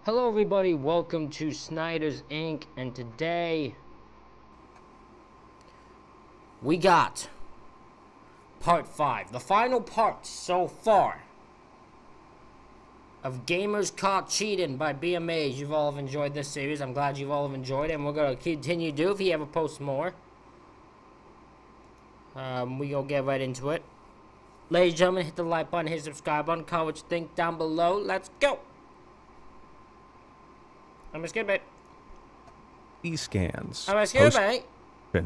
Hello everybody, welcome to Snyder's Inc. And today we got part 5, the final part so far of Gamers Caught Cheating by BMAs. You've all enjoyed this series. I'm glad you've all enjoyed it, and we're going to continue to do if he ever posts more. We gonna get right into it. Ladies and gentlemen, hit the like button, hit the subscribe button, comment what you think down below. Let's go! I'm gonna skip it. E-scans. I'm gonna skip it. What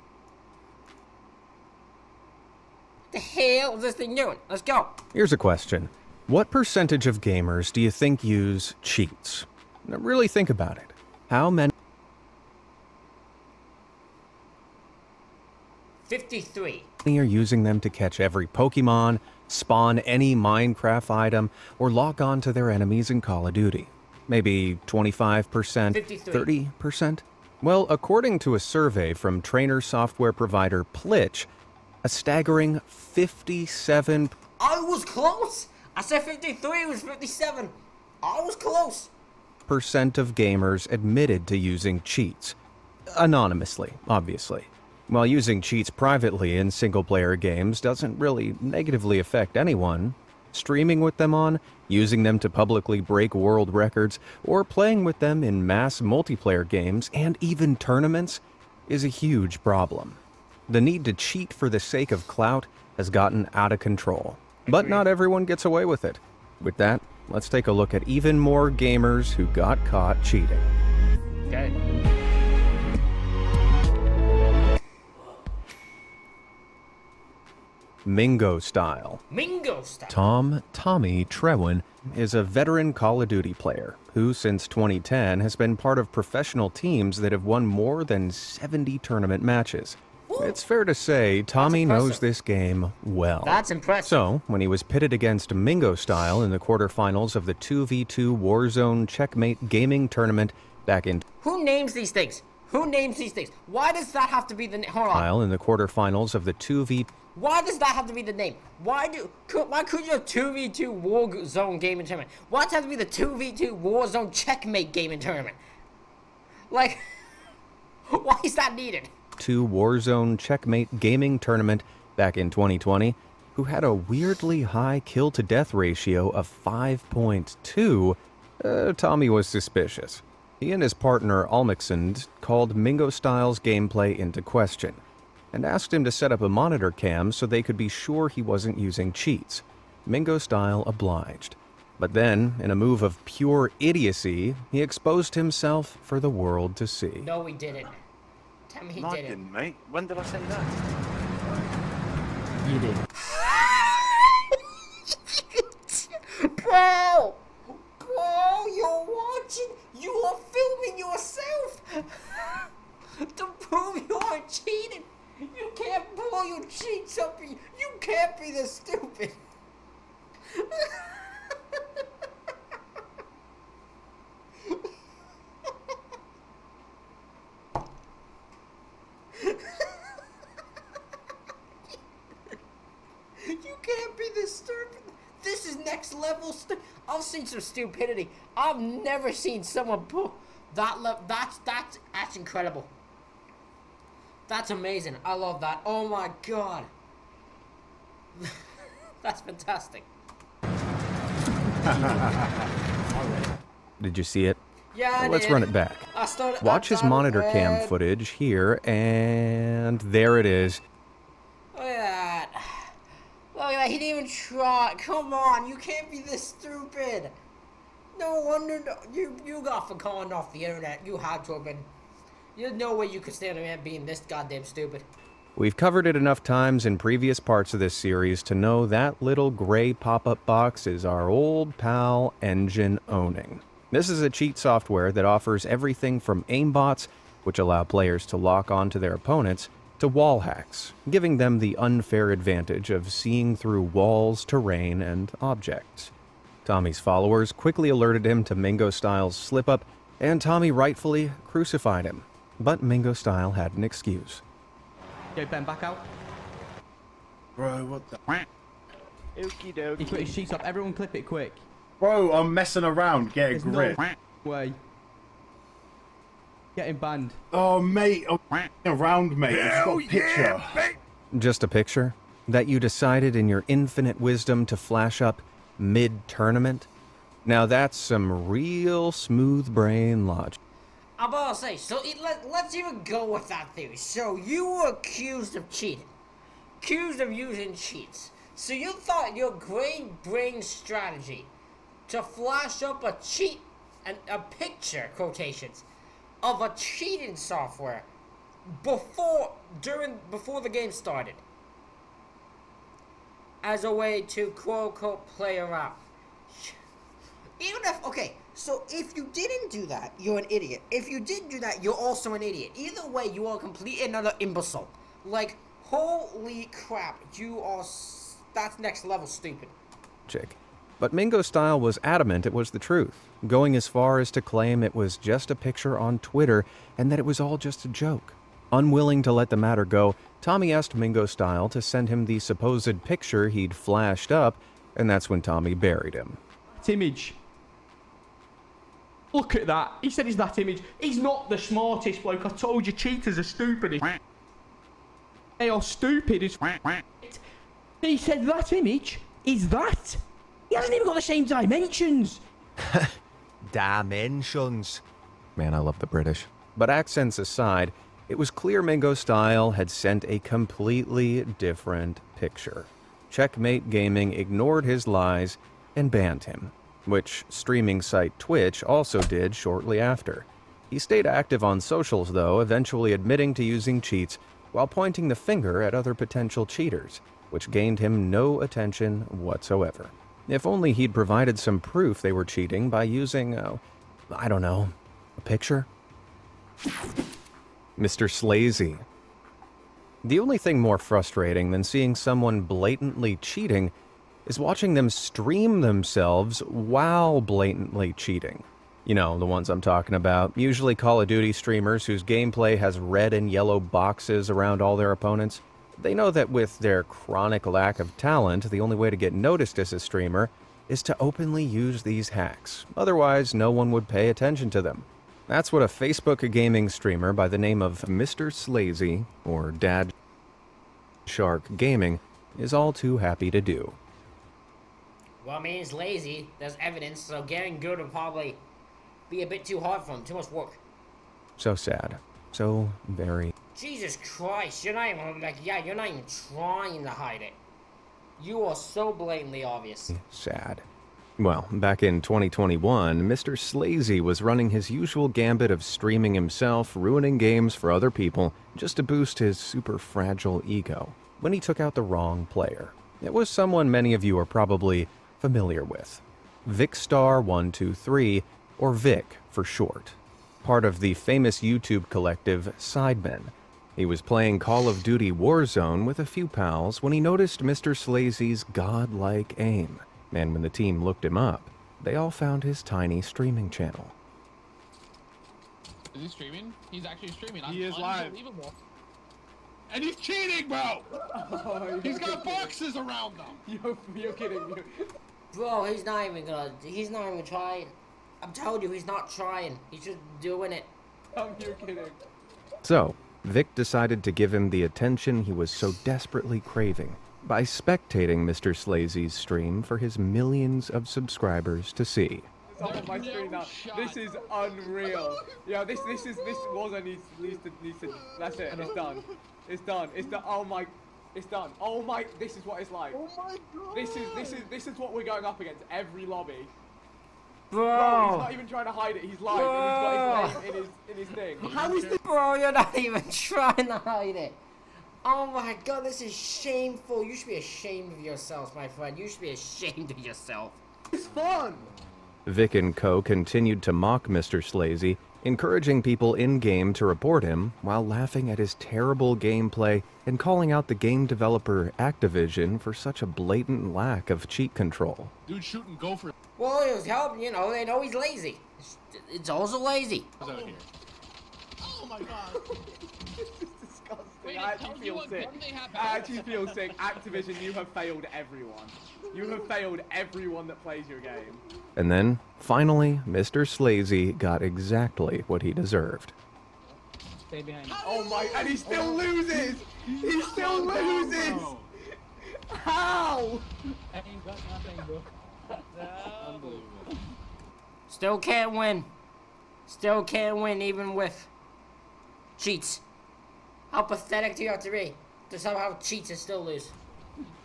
the hell is this thing doing? Let's go. Here's a question. What percentage of gamers do you think use cheats? Now, really think about it. How many 53. are using them to catch every Pokemon, spawn any Minecraft item, or lock on to their enemies in Call of Duty? Maybe 25%? 53. 30%? Well, according to a survey from trainer software provider Plitch, a staggering 57% I was close. I said 53, it was 57. I was close. of gamers admitted to using cheats. Anonymously, obviously. While using cheats privately in single-player games doesn't really negatively affect anyone, streaming with them on, using them to publicly break world records, or playing with them in mass multiplayer games and even tournaments is a huge problem. The need to cheat for the sake of clout has gotten out of control. But not everyone gets away with it. With that, let's take a look at even more gamers who got caught cheating. Okay. Mingo Style. Mingo style. Tommy Trewin is a veteran Call of Duty player who, since 2010, has been part of professional teams that have won more than 70 tournament matches. Ooh. It's fair to say Tommy knows this game well. That's impressive. So, when he was pitted against Mingo Style in the quarterfinals of the 2v2 Warzone Checkmate Gaming Tournament back in Who names these things? Who names these things? Why does that have to be the name? Hold on. in the quarterfinals of the 2v Why does that have to be the name? Why could you have 2v2 Warzone Gaming Tournament? Why does it have to be the 2v2 Warzone Checkmate Gaming Tournament? Like, why is that needed? Warzone Checkmate Gaming Tournament back in 2020, who had a weirdly high kill-to-death ratio of 5.2, Tommy was suspicious. He and his partner Almixand called Mingo Style's gameplay into question, and asked him to set up a monitor cam so they could be sure he wasn't using cheats. Mingo Style obliged. But then, in a move of pure idiocy, he exposed himself for the world to see. No, he didn't. Tell me he No, I didn't. didn't, mate. When did I say that? You did. Bro! Bro, you're watching. You are filming yourself. To prove you aren't cheating. You can't pull your cheeks up. You can't be this stupid. You can't be this stupid. This is next level I've seen some stupidity. I've never seen someone pull that level. That's incredible. That's amazing. I love that. Oh my god. That's fantastic. Did you see it? Yeah, I Let's did. run it back. Watch his monitor cam footage here, and there it is. Look at that. Look at that. He didn't even try. Come on. You can't be this stupid. No wonder you got for calling off the internet. You had to have been. There's no way you could stand there being this goddamn stupid. We've covered it enough times in previous parts of this series to know that little gray pop-up box is our old pal Engine Owning. This is a cheat software that offers everything from aimbots, which allow players to lock onto their opponents, to wall hacks, giving them the unfair advantage of seeing through walls, terrain, and objects. Tommy's followers quickly alerted him to Mingo Style's slip-up, and Tommy rightfully crucified him. But Mingo Style had an excuse. Yo, Ben, back out. Bro, what the... Okie dokie. He put his sheets up. Everyone clip it quick. Bro, I'm messing around. Get a There's grip. no... Way. Getting banned. Oh, mate. Oh, around, mate. I've got a picture. Just a picture that you decided in your infinite wisdom to flash up mid-tournament? Now that's some real smooth brain logic. I'm about to say, so let's even go with that theory. So you were accused of cheating. Accused of using cheats. So you thought your great brain strategy to flash up a cheat and a picture, quotations, of a cheating software before the game started as a way to quote-unquote play around. Even if, okay, so if you didn't do that, you're an idiot. If you did do that, you're also an idiot. Either way, you are complete another imbecile. Like, holy crap, you are, that's next level stupid. But Mingo Style was adamant it was the truth, going as far as to claim it was just a picture on Twitter and that it was all just a joke. Unwilling to let the matter go, Tommy asked Mingo Style to send him the supposed picture he'd flashed up, and that's when Tommy buried him. That image. Look at that. He said he's that image. He's not the smartest bloke. I told you, cheaters are stupid. They are stupid as He said that image is that. He hasn't even got the same dimensions. Dimensions. Man, I love the British. But accents aside, it was clear Mingo Style had sent a completely different picture. Checkmate Gaming ignored his lies and banned him, which streaming site Twitch also did shortly after. He stayed active on socials though, eventually admitting to using cheats while pointing the finger at other potential cheaters, which gained him no attention whatsoever. If only he'd provided some proof they were cheating by using, I don't know, a picture? Mr. Slazy. The only thing more frustrating than seeing someone blatantly cheating is watching them stream themselves while blatantly cheating. You know, the ones I'm talking about, usually Call of Duty streamers whose gameplay has red and yellow boxes around all their opponents. They know that with their chronic lack of talent, the only way to get noticed as a streamer is to openly use these hacks. Otherwise, no one would pay attention to them. That's what a Facebook gaming streamer by the name of Mr. Slazy, or Dad Shark Gaming, is all too happy to do. Well, I mean, he's lazy. There's evidence, so getting good would probably be a bit too hard for him. Too much work. So sad. So very... Jesus Christ, you're not even, like, yeah, you're not even trying to hide it. You are so blatantly obvious. sad. Well, back in 2021, Mr. Slazy was running his usual gambit of streaming himself, ruining games for other people, just to boost his super fragile ego, when he took out the wrong player. It was someone many of you are probably familiar with. Vicstar123, or Vic for short. Part of the famous YouTube collective Sidemen. He was playing Call of Duty Warzone with a few pals when he noticed Mr. Slazy's godlike aim. And when the team looked him up, they all found his tiny streaming channel. Is he streaming? He's actually streaming. He is live. And he's cheating, bro! Oh, he's got boxes around them! You're kidding me. Bro, he's not even trying. I'm telling you, he's not trying. He's just doing it. You're kidding. So, Vic decided to give him the attention he was so desperately craving by spectating Mr. Slazy's stream for his millions of subscribers to see. It's up on my screen now. This is unreal. Yeah, this was I need to. That's it. It's done. It's done. It's done. Oh my. It's done. Oh my. This is what it's like. Oh my god. This is what we're going up against every lobby. Bro, he's not even trying to hide it. He's live and he's got his name in his thing. How is this, bro? You're not even trying to hide it. Oh my god, this is shameful. You should be ashamed of yourself, my friend. You should be ashamed of yourself. It's fun. Vic and co. continued to mock Mr. Slazy, encouraging people in-game to report him while laughing at his terrible gameplay and calling out the game developer Activision for such a blatant lack of cheat control. Dude, shoot and go for it. Well, it was helping, you know, they know he's lazy. It's also lazy. Oh my god. disgusting. Wait, I actually feel sick. I actually feel sick. Activision, you have failed everyone. You have failed everyone that plays your game. And then, finally, Mr. Slazy got exactly what he deserved. Stay behind. Oh my, and he still loses! He still loses! How? I ain't got nothing, bro. Unbelievable. Still can't win. Still can't win even with cheats. How pathetic do you have to be to somehow cheat and still lose?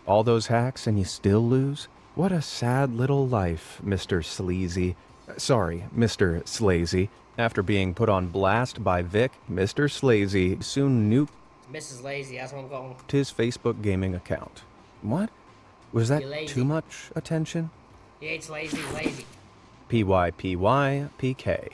All those hacks and you still lose? What a sad little life, Mr. Sleazy. Sorry, Mr. Slazy. After being put on blast by Vic, Mr. Slazy soon nuked Mrs. Lazy, that's what I'm going. his Facebook gaming account. What? Was that You're lazy. too much attention? He hates lazy. PYPYPK.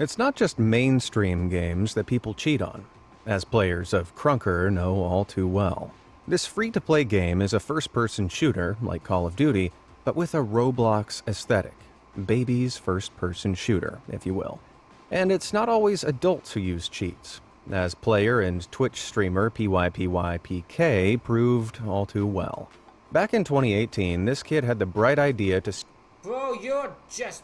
It's not just mainstream games that people cheat on, as players of Krunker know all too well. This free-to-play game is a first-person shooter, like Call of Duty, but with a Roblox aesthetic. Baby's first-person shooter, if you will. And it's not always adults who use cheats, as player and Twitch streamer PYPYPK proved all too well. Back in 2018, this kid had the bright idea to Bro, you're just,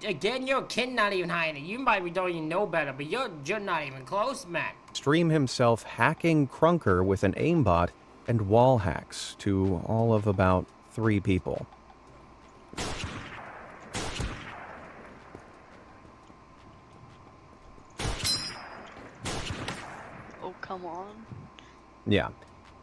again, you're a kid not even hiding. You might be don't even know better, but you're not even close, man. stream himself hacking Krunker with an aimbot and wall hacks to all of about 3 people. Oh, come on. Yeah,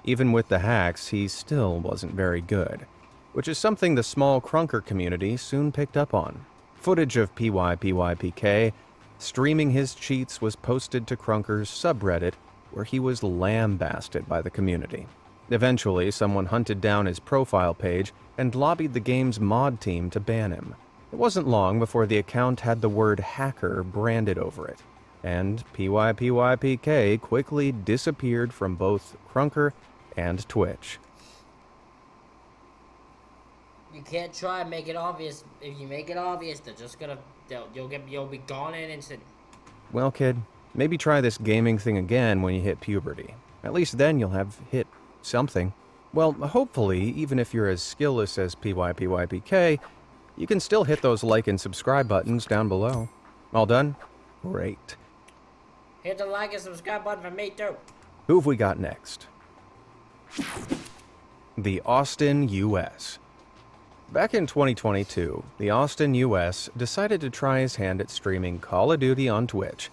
even with the hacks, he still wasn't very good, which is something the small Krunker community soon picked up on. Footage of PYPYPK streaming his cheats was posted to Krunker's subreddit, where he was lambasted by the community. Eventually, someone hunted down his profile page and lobbied the game's mod team to ban him. It wasn't long before the account had the word hacker branded over it, and PYPYPK quickly disappeared from both Krunker and Twitch. You can't try and make it obvious. If you make it obvious, they're just gonna, you'll be gone in an instant. Well, kid, maybe try this gaming thing again when you hit puberty. At least then you'll have hit something. Well, hopefully, even if you're as skillless as PYPYPK, you can still hit those like and subscribe buttons down below. All done? Great. Hit the like and subscribe button for me too. Who have we got next? The Austin, U.S. Back in 2022, the Austin, U.S. decided to try his hand at streaming Call of Duty on Twitch.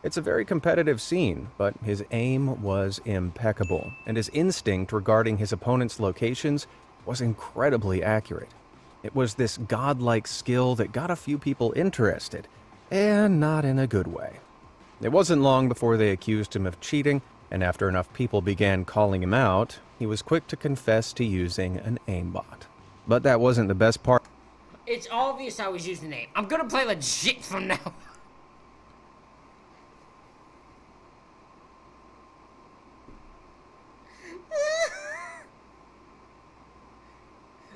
It's a very competitive scene, but his aim was impeccable, and his instinct regarding his opponent's locations was incredibly accurate. It was this godlike skill that got a few people interested, and not in a good way. It wasn't long before they accused him of cheating, and after enough people began calling him out, he was quick to confess to using an aimbot. But that wasn't the best part. It's obvious I was using the name. I'm gonna play legit from now.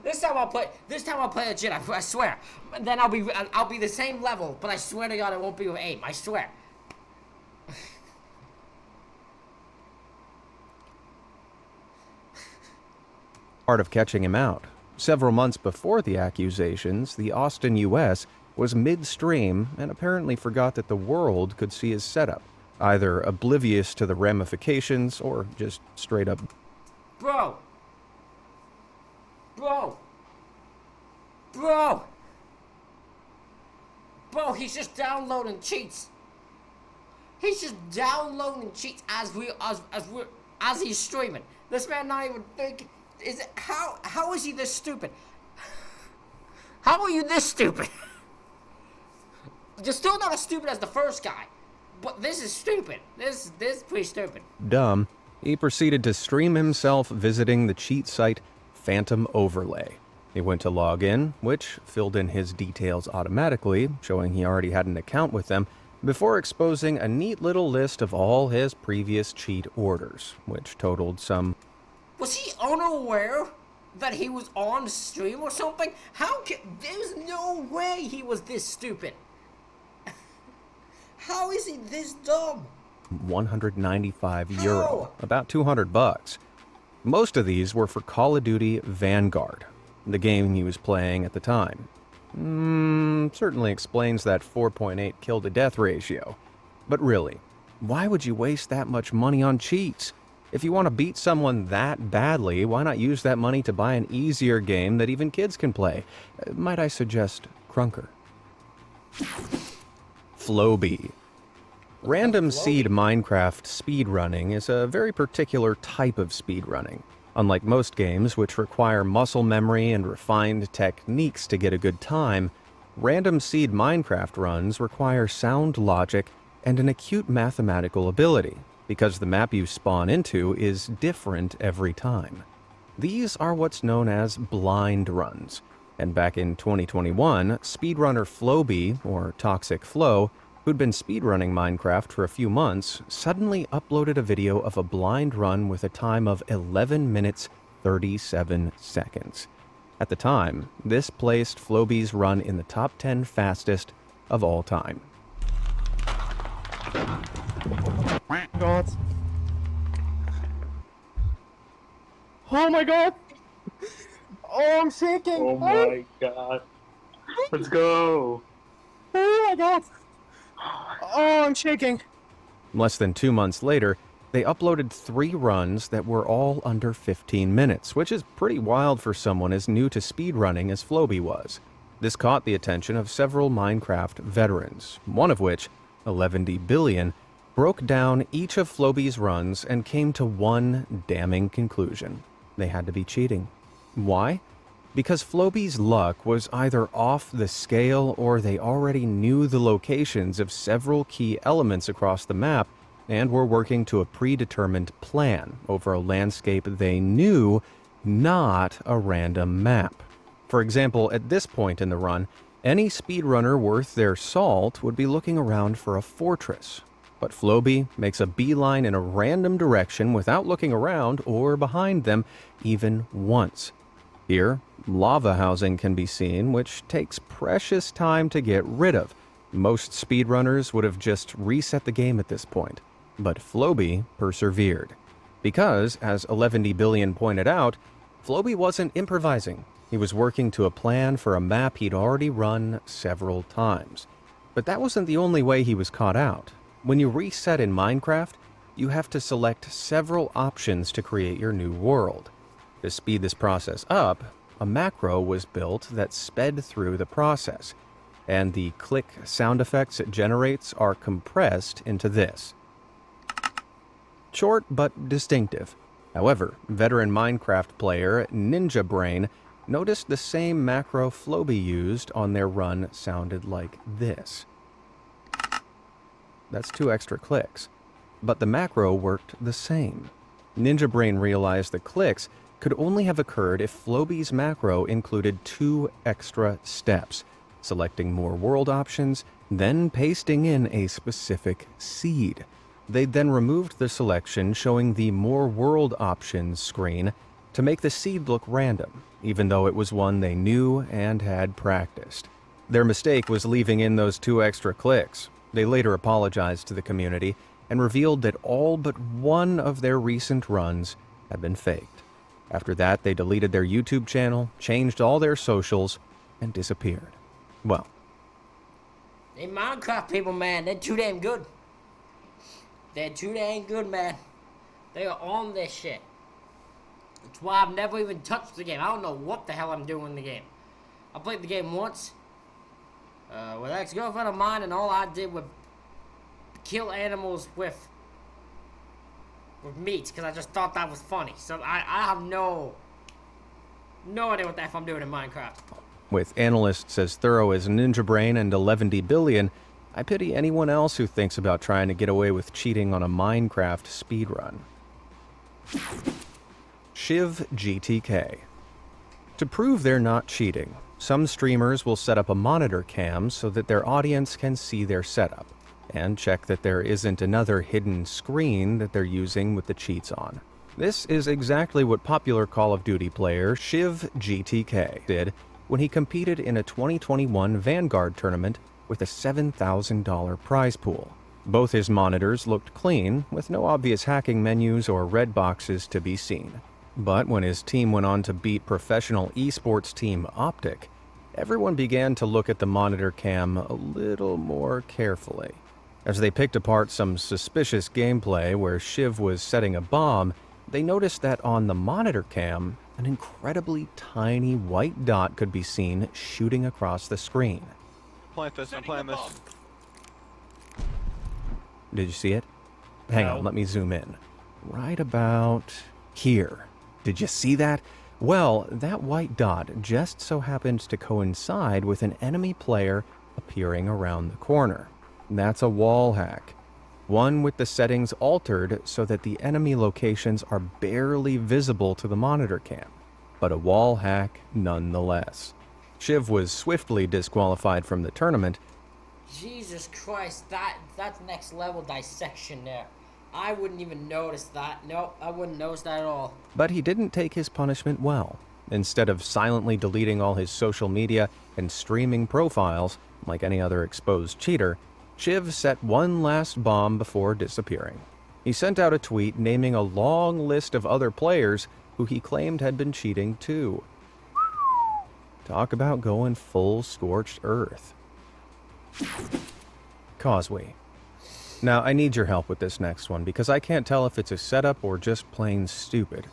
This time I'll play legit. I swear. Then I'll be the same level, but I swear to God it won't be with aim. I swear. Part of catching him out. Several months before the accusations, the Austin, U.S. was mid-stream and apparently forgot that the world could see his setup, either oblivious to the ramifications or just straight up. Bro, he's just downloading cheats. He's just downloading cheats as he's streaming. This man not even thinking. How is he this stupid? How are you this stupid? You're still not as stupid as the first guy, but this is stupid. This is pretty stupid. Dumb. He proceeded to stream himself visiting the cheat site Phantom Overlay. He went to log in, which filled in his details automatically, showing he already had an account with them, before exposing a neat little list of all his previous cheat orders, which totaled some... Was he unaware that he was on stream or something? There's no way he was this stupid. How is he this dumb? €195, about 200 bucks. Most of these were for Call of Duty Vanguard, the game he was playing at the time. Certainly explains that 4.8 kill-to-death ratio. But really, why would you waste that much money on cheats? If you want to beat someone that badly, why not use that money to buy an easier game that even kids can play? Might I suggest Krunker? Flowbee. Random seed Minecraft speedrunning is a very particular type of speedrunning. Unlike most games, which require muscle memory and refined techniques to get a good time, random seed Minecraft runs require sound logic and an acute mathematical ability, because the map you spawn into is different every time. These are what's known as blind runs, and back in 2021, speedrunner Flowbee, or Toxic Flow, who'd been speedrunning Minecraft for a few months, suddenly uploaded a video of a blind run with a time of 11 minutes 37 seconds. At the time, this placed Flowbee's run in the top 10 fastest of all time. God. Oh my god! Oh, I'm shaking! Oh my god. Let's go! Oh my god! Oh, I'm shaking! Less than 2 months later, they uploaded 3 runs that were all under 15 minutes, which is pretty wild for someone as new to speedrunning as Flowbee was. This caught the attention of several Minecraft veterans, one of which, 11dbillion, broke down each of Flowbee's runs and came to one damning conclusion. They had to be cheating. Why? Because Flowbee's luck was either off the scale or they already knew the locations of several key elements across the map and were working to a predetermined plan over a landscape they knew, not a random map. For example, at this point in the run, any speedrunner worth their salt would be looking around for a fortress. But Flowbee makes a beeline in a random direction without looking around or behind them even once. Here, lava housing can be seen, which takes precious time to get rid of. Most speedrunners would have just reset the game at this point, but Flowbee persevered. Because, as 11dbillion pointed out, Flowbee wasn't improvising. He was working to a plan for a map he'd already run several times. But that wasn't the only way he was caught out. When you reset in Minecraft, you have to select several options to create your new world. To speed this process up, a macro was built that sped through the process, and the click sound effects it generates are compressed into this. Short but distinctive. However, veteran Minecraft player Ninja Brain noticed the same macro Flowbee used on their run sounded like this. That's 2 extra clicks. But the macro worked the same. Ninja Brain realized the clicks could only have occurred if Flowbee's macro included 2 extra steps, selecting more world options, then pasting in a specific seed. They then removed the selection showing the more world options screen to make the seed look random, even though it was one they knew and had practiced. Their mistake was leaving in those 2 extra clicks. They later apologized to the community and revealed that all but one of their recent runs had been faked. After that, they deleted their YouTube channel, changed all their socials, and disappeared. Well, They Minecraft people, man, they're too damn good. They're too damn good, man. They are on this shit. That's why I've never even touched the game. I don't know what the hell I'm doing in the game. I played the game once with an ex-girlfriend of mine, and all I did was kill animals with meat, because I just thought that was funny. So I have no idea what the F I'm doing in Minecraft. with analysts as thorough as Ninja Brain and 11dbillion, I pity anyone else who thinks about trying to get away with cheating on a Minecraft speedrun. Shiv GTK. To prove they're not cheating, some streamers will set up a monitor cam so that their audience can see their setup, and check that there isn't another hidden screen that they're using with the cheats on. This is exactly what popular Call of Duty player Shiv GTK did when he competed in a 2021 Vanguard tournament with a $7,000 prize pool. Both his monitors looked clean, with no obvious hacking menus or red boxes to be seen. But when his team went on to beat professional esports team Optic, everyone began to look at the monitor cam a little more carefully. As they picked apart some suspicious gameplay where Shiv was setting a bomb, they noticed that on the monitor cam, an incredibly tiny white dot could be seen shooting across the screen. I'm playing this. Did you see it? Hang on, let me zoom in. Right about here. Did you see that? Well, that white dot just so happens to coincide with an enemy player appearing around the corner. That's a wall hack. One with the settings altered so that the enemy locations are barely visible to the monitor cam, but a wall hack nonetheless. Shiv was swiftly disqualified from the tournament. Jesus Christ, that's next level dissection there. I wouldn't even notice that. Nope, I wouldn't notice that at all. But he didn't take his punishment well. Instead of silently deleting all his social media and streaming profiles, like any other exposed cheater, Shiv set one last bomb before disappearing. He sent out a tweet naming a long list of other players who he claimed had been cheating too. Talk about going full scorched earth. Causeway. Now, I need your help with this next one because I can't tell if it's a setup or just plain stupid.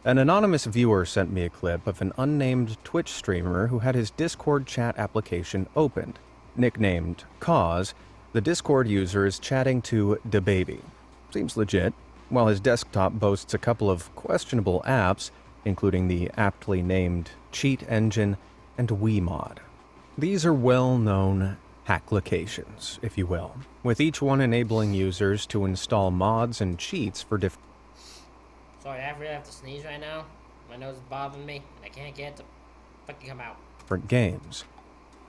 An anonymous viewer sent me a clip of an unnamed Twitch streamer who had his Discord chat application opened. Nicknamed Cause, the Discord user is chatting to DaBaby. Seems legit. While his desktop boasts a couple of questionable apps, including the aptly named Cheat Engine and WeMod. These are well-known hacklocations, if you will, with each one enabling users to install mods and cheats for different... Sorry, I really have to sneeze right now. My nose is bothering me, and I can't get it to fucking come out. ...different games.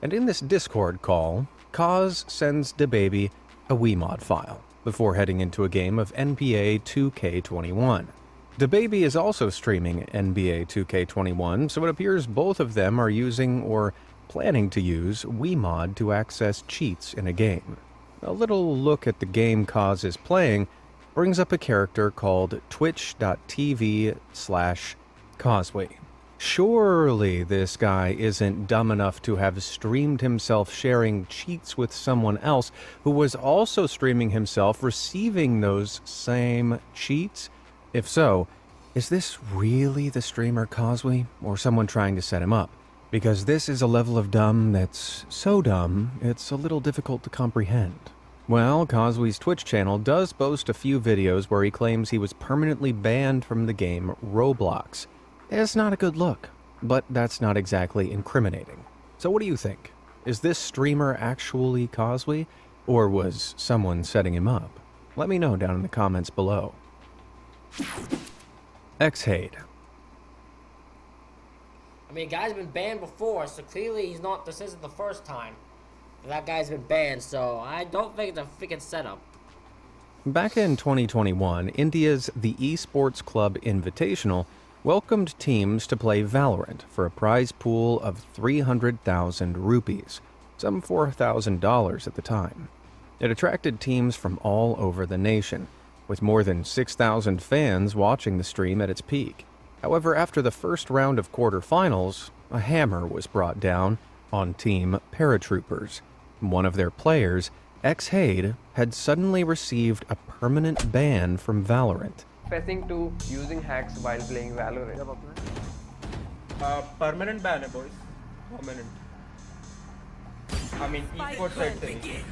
And in this Discord call, Cause sends DaBaby a WeMod file before heading into a game of NBA 2K21. DaBaby is also streaming NBA 2K21, so it appears both of them are using or planning to use WeMod to access cheats in a game. A little look at the game Cause is playing brings up a character called twitch.tv/Causeway. Surely this guy isn't dumb enough to have streamed himself sharing cheats with someone else who was also streaming himself receiving those same cheats? If so, is this really the streamer Causeway or someone trying to set him up? Because this is a level of dumb that's so dumb, it's a little difficult to comprehend. Well, Causeway's Twitch channel does boast a few videos where he claims he was permanently banned from the game Roblox. It's not a good look, but that's not exactly incriminating. So what do you think? Is this streamer actually Causeway, or was someone setting him up? Let me know down in the comments below. Xhade. I mean, guy's been banned before, so clearly he's not. This isn't the first time that guy's been banned, so I don't think it's a freaking setup. Back in 2021, India's The Esports Club Invitational welcomed teams to play Valorant for a prize pool of 300,000 rupees, some $4,000 at the time. It attracted teams from all over the nation, with more than 6,000 fans watching the stream at its peak. However, after the first round of quarterfinals, a hammer was brought down on Team Paratroopers. One of their players, Xhade, had suddenly received a permanent ban from Valorant. Confessing to using hacks while playing Valorant. Permanent ban, boys. Permanent. I mean, esports side thing.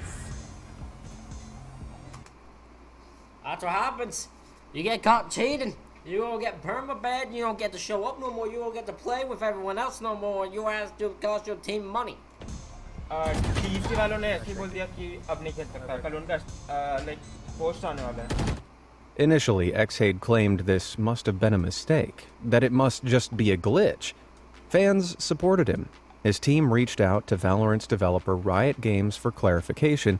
That's what happens. You get caught cheating. You don't get perma-banned, you don't get to show up no more, you don't get to play with everyone else no more, you have to cost your team money. TC वालों ने ऐसे बोल दिया कि अब नहीं खेल सकता, कल उनका like post आने वाला है. Initially, Xhade claimed this must have been a mistake, that it must just be a glitch. Fans supported him. His team reached out to Valorant's developer Riot Games for clarification,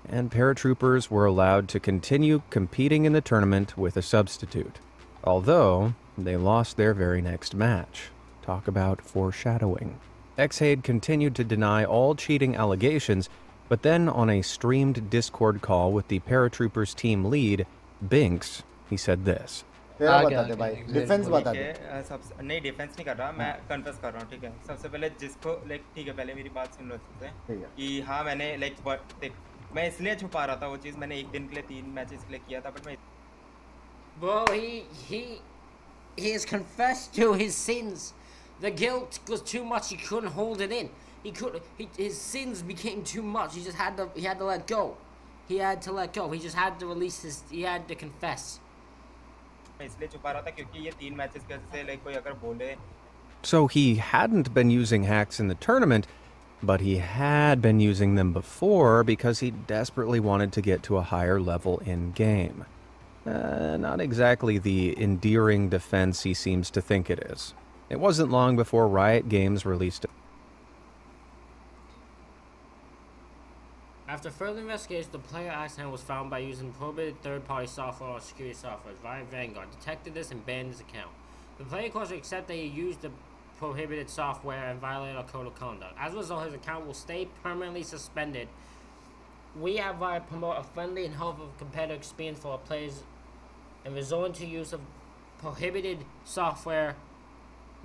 and Paratroopers were allowed to continue competing in the tournament with a substitute. Although, they lost their very next match. Talk about foreshadowing. Xhade continued to deny all cheating allegations But then on a streamed Discord call with the paratroopers team lead, Binks, he said this. तेरा बता दे भाई, defence बता दे। सबसे नहीं defence नहीं कर रहा, मैं कन्फेस कर रहा हूँ, ठीक है। सबसे पहले जिसको लाइक ठीक है, पहले मेरी बात सुन लो अच्छे से कि हाँ मैंने लाइक देख मैं इसलिए छुपा रहा था वो चीज़, मैंने एक दिन के लिए 3 मैचेस के लिए किया था, बट मैं Bro, he has confessed to his sins. The guilt was too much. He couldn't hold it in. His sins became too much. He had to let go. He had to let go. He just had to release he had to confess. So he hadn't been using hacks in the tournament, but he had been using them before because he desperately wanted to get to a higher level in game. Not exactly the endearing defense he seems to think it is. It wasn't long before Riot Games released it. After further investigation, the player accident was found by using prohibited third-party software or security software. Riot Vanguard detected this and banned his account. The player, of course, accept that he used the prohibited software and violated our code of conduct. As a result, his account will stay permanently suspended. We at Riot promote a friendly and helpful competitive experience for our players and resorting to use of prohibited software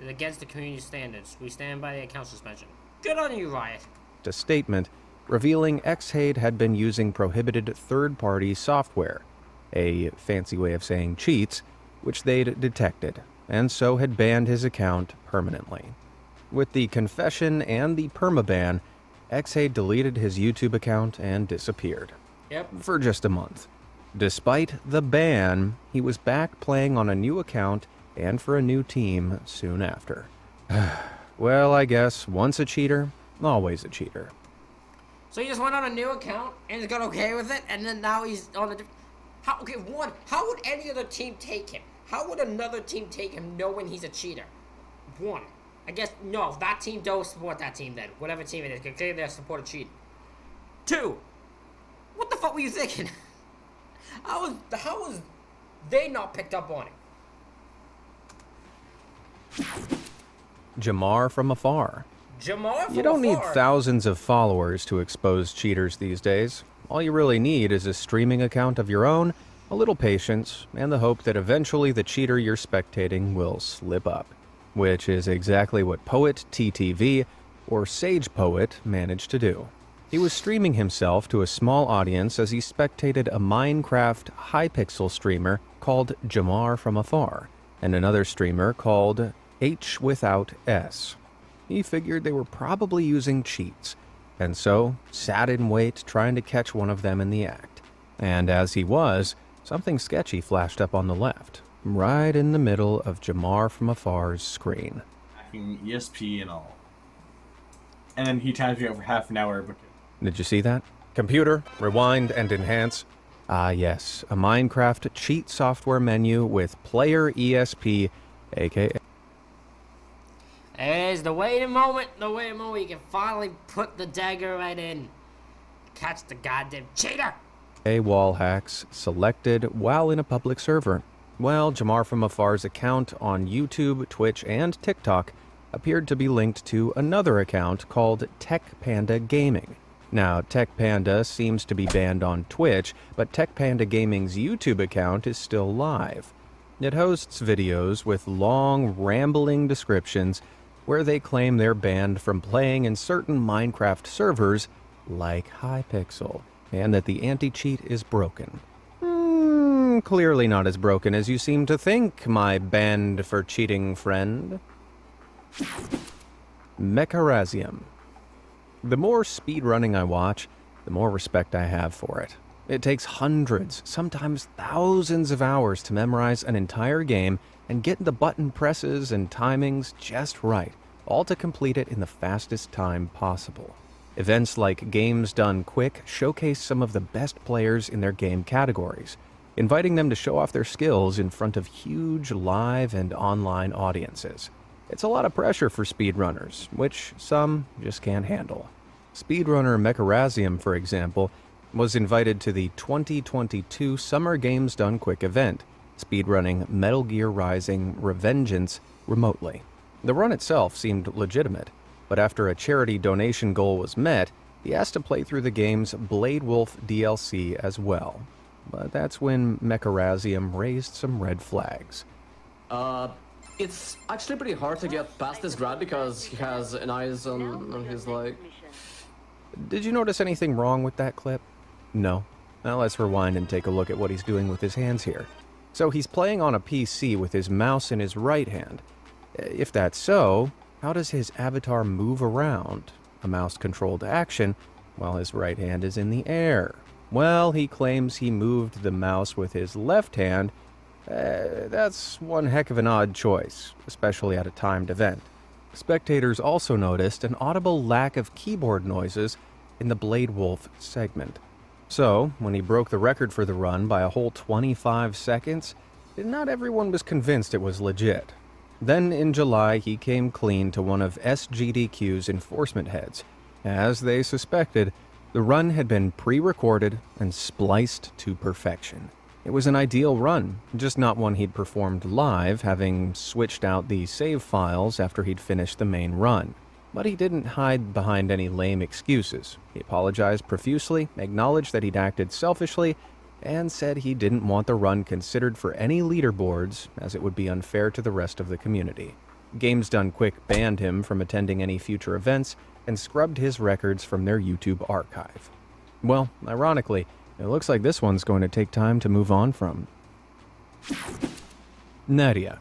against the community standards. We stand by the account suspension. Good on you, Riot. A statement revealing Xhaid had been using prohibited third-party software, a fancy way of saying cheats, which they'd detected, and so had banned his account permanently. With the confession and the permaban, Xhaid deleted his YouTube account and disappeared. Yep. For just a month. Despite the ban, he was back playing on a new account and for a new team soon after. Well, I guess once a cheater, always a cheater. So he just went on a new account and has got okay with it, and then now he's on a... How would any other team take him? How would another team take him knowing he's a cheater? One, I guess, no, that team don't support that team then. Whatever team it is, because they support a cheat. Two, what the fuck were you thinking? How was they not picked up on it? Jamar from afar. Jamar from You don't need afar? thousands of followers to expose cheaters these days. All you really need is a streaming account of your own, a little patience, and the hope that eventually the cheater you're spectating will slip up. Which is exactly what Poet TTV, or Sage Poet, managed to do. He was streaming himself to a small audience as he spectated a Minecraft Hypixel streamer called Jamar from afar, and another streamer called H without S. He figured they were probably using cheats, and so sat in wait trying to catch one of them in the act. And as he was, something sketchy flashed up on the left, right in the middle of Jamar from afar's screen. ESP and all. And then he times me over half an hour. Did you see that? Computer, rewind and enhance. Ah yes, a Minecraft cheat software menu with player ESP, aka... There it is, the waiting moment you can finally put the dagger right in. Catch the goddamn cheater! wall hacks selected while in a public server. Well, Jamar from afar's account on YouTube, Twitch, and TikTok appeared to be linked to another account called Tech Panda Gaming. Now, Tech Panda seems to be banned on Twitch, but Tech Panda Gaming's YouTube account is still live. It hosts videos with long, rambling descriptions where they claim they're banned from playing in certain Minecraft servers like Hypixel, and that the anti-cheat is broken. Clearly not as broken as you seem to think, my banned for cheating friend. Mecharazium. The more speedrunning I watch, the more respect I have for it. It takes hundreds, sometimes thousands of hours to memorize an entire game and get the button presses and timings just right, all to complete it in the fastest time possible. Events like Games Done Quick showcase some of the best players in their game categories, inviting them to show off their skills in front of huge live and online audiences. It's a lot of pressure for speedrunners, which some just can't handle. Speedrunner Mecharazium, for example, was invited to the 2022 Summer Games Done Quick event, speedrunning Metal Gear Rising: Revengeance remotely. The run itself seemed legitimate, but after a charity donation goal was met, He asked to play through the game's Blade Wolf DLC as well. But that's when Mecharazium raised some red flags. It's actually pretty hard to get past this grad because he has an eyes on his leg. Did you notice anything wrong with that clip? No. Now let's rewind and take a look at what he's doing with his hands here. So he's playing on a PC with his mouse in his right hand. If that's so, how does his avatar move around, a mouse-controlled action, while his right hand is in the air? Well, he claims he moved the mouse with his left hand. That's one heck of an odd choice, especially at a timed event. Spectators also noticed an audible lack of keyboard noises in the Blade Wolf segment. So, when he broke the record for the run by a whole 25 seconds, not everyone was convinced it was legit. Then, in July, he came clean to one of SGDQ's enforcement heads. As they suspected, the run had been pre-recorded and spliced to perfection. It was an ideal run, just not one he'd performed live, having switched out the save files after he'd finished the main run. But he didn't hide behind any lame excuses. He apologized profusely, acknowledged that he'd acted selfishly, and said he didn't want the run considered for any leaderboards, as it would be unfair to the rest of the community. Games Done Quick banned him from attending any future events and scrubbed his records from their YouTube archive. Well, ironically, it looks like this one's going to take time to move on from. Nadia.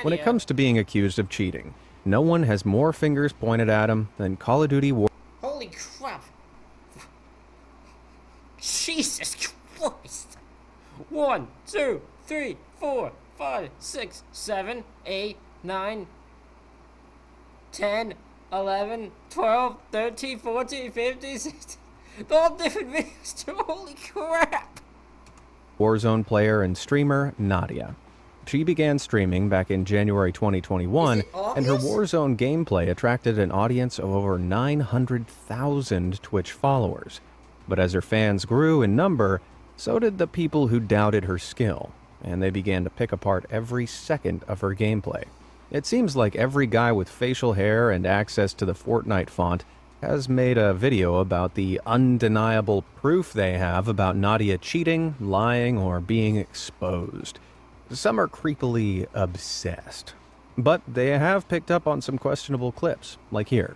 When it comes to being accused of cheating, no one has more fingers pointed at him than Call of Duty War. Holy crap. Jesus Christ. 1, 2, 3, 4, 5, 6, 7, 8, 9, 10, 11, 12, 13, 14, 15, 16. They're all different videos too. Holy crap. Warzone player and streamer Nadia. She began streaming back in January 2021, and her Warzone gameplay attracted an audience of over 900,000 Twitch followers. But as her fans grew in number, so did the people who doubted her skill, and they began to pick apart every second of her gameplay. It seems like every guy with facial hair and access to the Fortnite font has made a video about the undeniable proof they have about Nadia cheating, lying, or being exposed. Some are creepily obsessed. But they have picked up on some questionable clips, like here.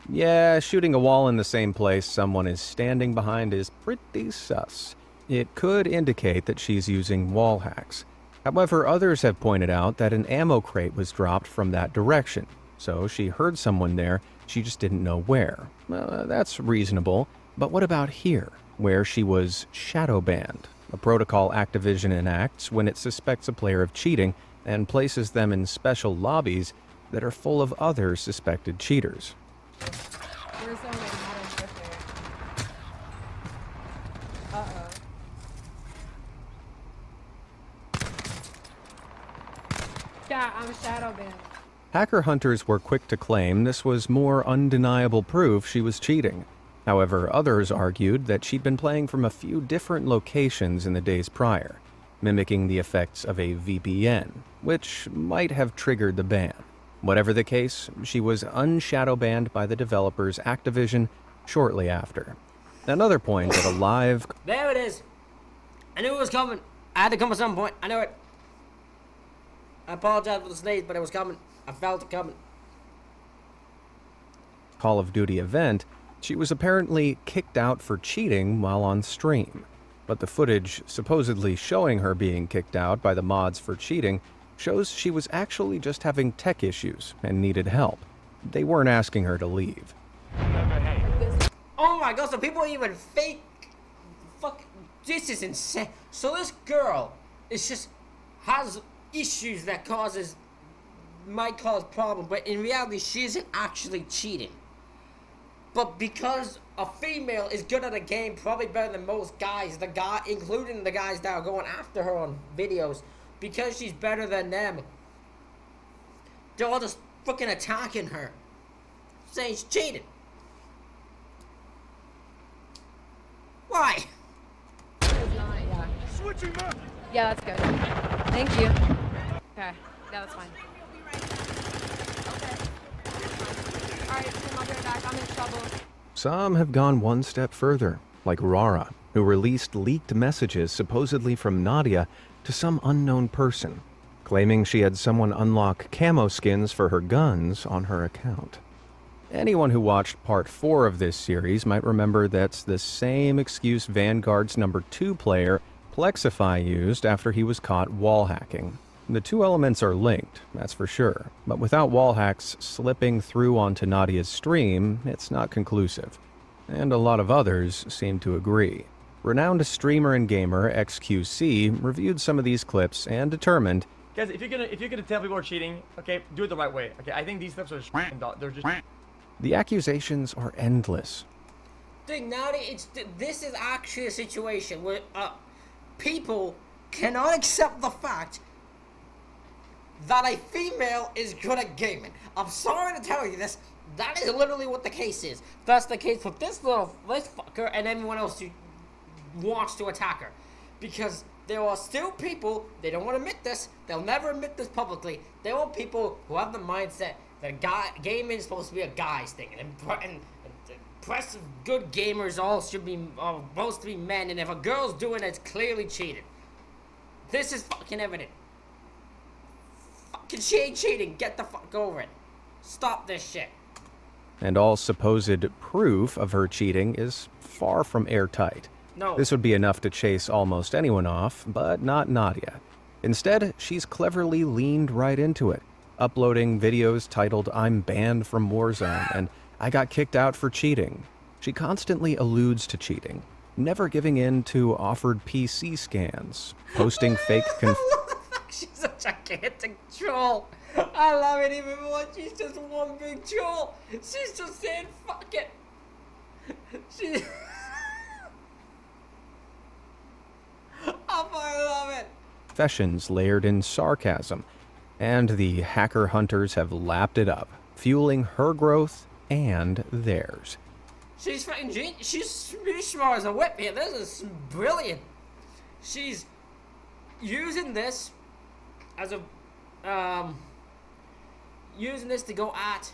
Yeah, shooting a wall in the same place someone is standing behind is pretty sus. It could indicate that she's using wall hacks. However, others have pointed out that an ammo crate was dropped from that direction, so she heard someone there, she just didn't know where. That's reasonable, but what about here, where she was shadow banned, a protocol Activision enacts when it suspects a player of cheating and places them in special lobbies that are full of other suspected cheaters. Yeah, I'm shadow banned. Hacker hunters were quick to claim this was more undeniable proof she was cheating. However, others argued that she'd been playing from a few different locations in the days prior, mimicking the effects of a VPN, which might have triggered the ban. Whatever the case, she was unshadow banned by the developers Activision shortly after. Another point that a live... There it is. I knew it was coming. I had to come at some point. I knew it. I apologize for the sneeze, but it was coming. I felt it coming. Call of Duty event, she was apparently kicked out for cheating while on stream. But the footage supposedly showing her being kicked out by the mods for cheating shows she was actually just having tech issues and needed help. They weren't asking her to leave. Oh my god, so people even fake... Fuck, this is insane. So this girl is just... has issues that might cause problems, but in reality she isn't actually cheating. But because a female is good at a game, probably better than most guys, including the guys that are going after her on videos, because she's better than them, they're all just fucking attacking her, saying she's cheating. Why? Yeah. Switching up. Yeah, that's good. Thank you. Okay. that's fine. Alright, Tim, I'll be right back. I'm in trouble. Some have gone one step further, like Rara, who released leaked messages supposedly from Nadia to some unknown person, claiming she had someone unlock camo skins for her guns on her account. Anyone who watched Part 4 of this series might remember that's the same excuse Vanguard's number 2 player, Plexify, used after he was caught wall hacking. The two elements are linked, that's for sure, but without wall hacks slipping through onto Nadia's stream, it's not conclusive. And a lot of others seem to agree. Renowned streamer and gamer XQC reviewed some of these clips and determined, guys, if you're gonna tell people are cheating, okay, do it the right way. Okay, I think these clips are they're just. The accusations are endless. Thing now, this is actually a situation where people cannot accept the fact that a female is good at gaming. I'm sorry to tell you this. That is literally what the case is. That's the case with this fucker and everyone else who wants to attack her. Because there are still people, they don't want to admit this, they'll never admit this publicly. There are people who have the mindset that gaming is supposed to be a guy's thing. And impressive, good gamers all should be supposed to be men. And if a girl's doing it, it's clearly cheating. This is fucking evident. Fucking cheating. Get the fuck over it. Stop this shit. And all supposed proof of her cheating is far from airtight. No. This would be enough to chase almost anyone off, but not Nadia. Instead, she's cleverly leaned right into it, uploading videos titled "I'm banned from Warzone" and "I got kicked out for cheating." She constantly alludes to cheating, never giving in to offered PC scans, posting fake She's a gigantic troll. I love it even more. She's just one big troll. She's just saying, fuck it. I love it. confessions layered in sarcasm, and the hacker hunters have lapped it up, fueling her growth and theirs. She's fucking genius. She's smart as a whip here. This is brilliant. She's using this as a, using this to go at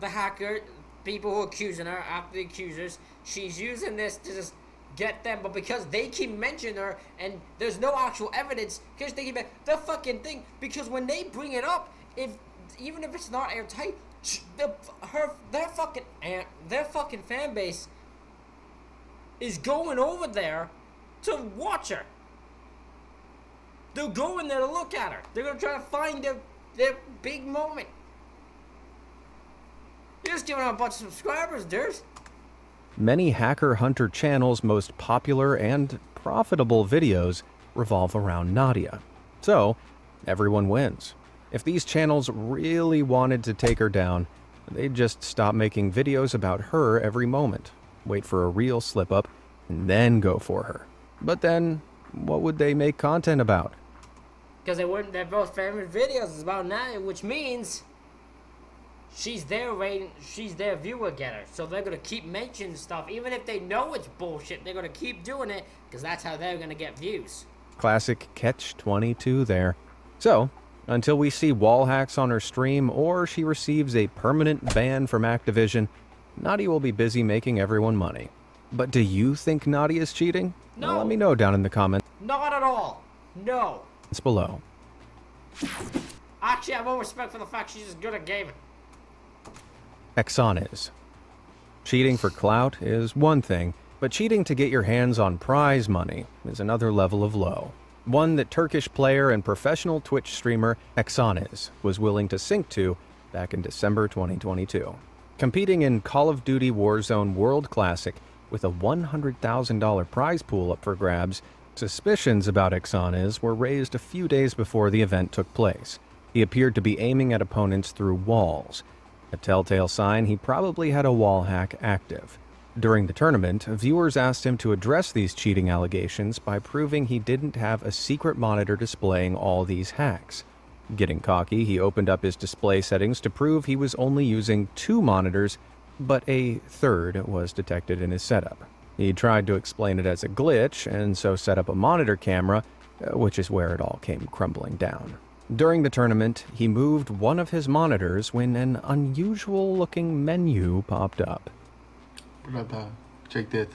the hacker, people who are accusing her, after the accusers. She's using this to just get them, but because they keep mentioning her and there's no actual evidence, because they keep the fucking thing, because when they bring it up, even if it's not airtight, their fucking fan base is going over there to watch her. They're going there to look at her. They're gonna try to find their big moment. You're just giving her a bunch of subscribers, dude. Many Hacker Hunter channels' most popular and profitable videos revolve around Nadia. So, everyone wins. If these channels really wanted to take her down, they'd just stop making videos about her every moment, wait for a real slip-up, and then go for her. But then, what would they make content about? Because they're both favorite videos. It's about Nadia, which means she's their viewer getter. So they're gonna keep mentioning stuff, even if they know it's bullshit. They're gonna keep doing it because that's how they're gonna get views. Classic catch-22 there. So, until we see wall hacks on her stream or she receives a permanent ban from Activision, Nadia will be busy making everyone money. But do you think Nadia is cheating? No. Well, let me know down in the comments Not at all. No. below. Actually, I have more respect for the fact she's just good at gaming. Exoniz. Cheating for clout is one thing, but cheating to get your hands on prize money is another level of low. One that Turkish player and professional Twitch streamer Exoniz was willing to sink to back in December 2022. Competing in Call of Duty Warzone World Classic with a $100,000 prize pool up for grabs, suspicions about Exoniz were raised a few days before the event took place. He appeared to be aiming at opponents through walls, a telltale sign he probably had a wall hack active. During the tournament, viewers asked him to address these cheating allegations by proving he didn't have a secret monitor displaying all these hacks. Getting cocky, he opened up his display settings to prove he was only using 2 monitors, but a third was detected in his setup. He tried to explain it as a glitch, and so set up a monitor camera, which is where it all came crumbling down. During the tournament, he moved one of his monitors when an unusual-looking menu popped up. Brother, check that.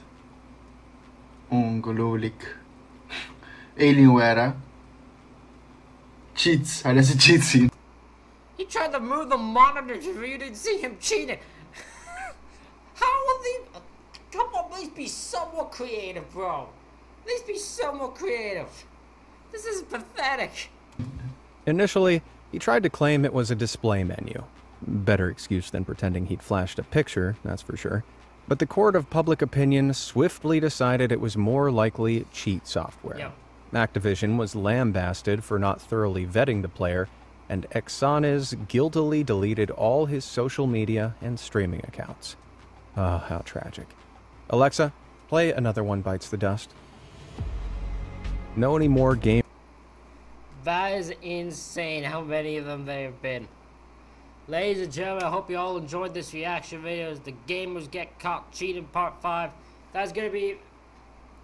Ongelooflijk. Alienware. Cheats. Hij laat zijn cheats zien. He tried to move the monitor so you didn't see him cheating. How will they... Come on, please be somewhat creative, bro. Please be somewhat creative. This is pathetic. Initially, he tried to claim it was a display menu. Better excuse than pretending he'd flashed a picture, that's for sure. But the court of public opinion swiftly decided it was more likely cheat software. Yep. Activision was lambasted for not thoroughly vetting the player, and Exanes guiltily deleted all his social media and streaming accounts. Oh, how tragic. Alexa, play Another One Bites the Dust. Know any more game... That is insane how many of them there have been. Ladies and gentlemen, I hope you all enjoyed this reaction video as the gamers get caught cheating part 5. That's going to be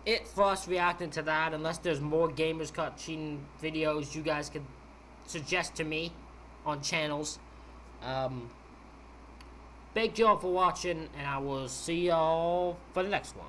it for us reacting to that. Unless there's more gamers caught cheating videos you guys can suggest to me on channels. Thank you all for watching, and I will see y'all for the next one.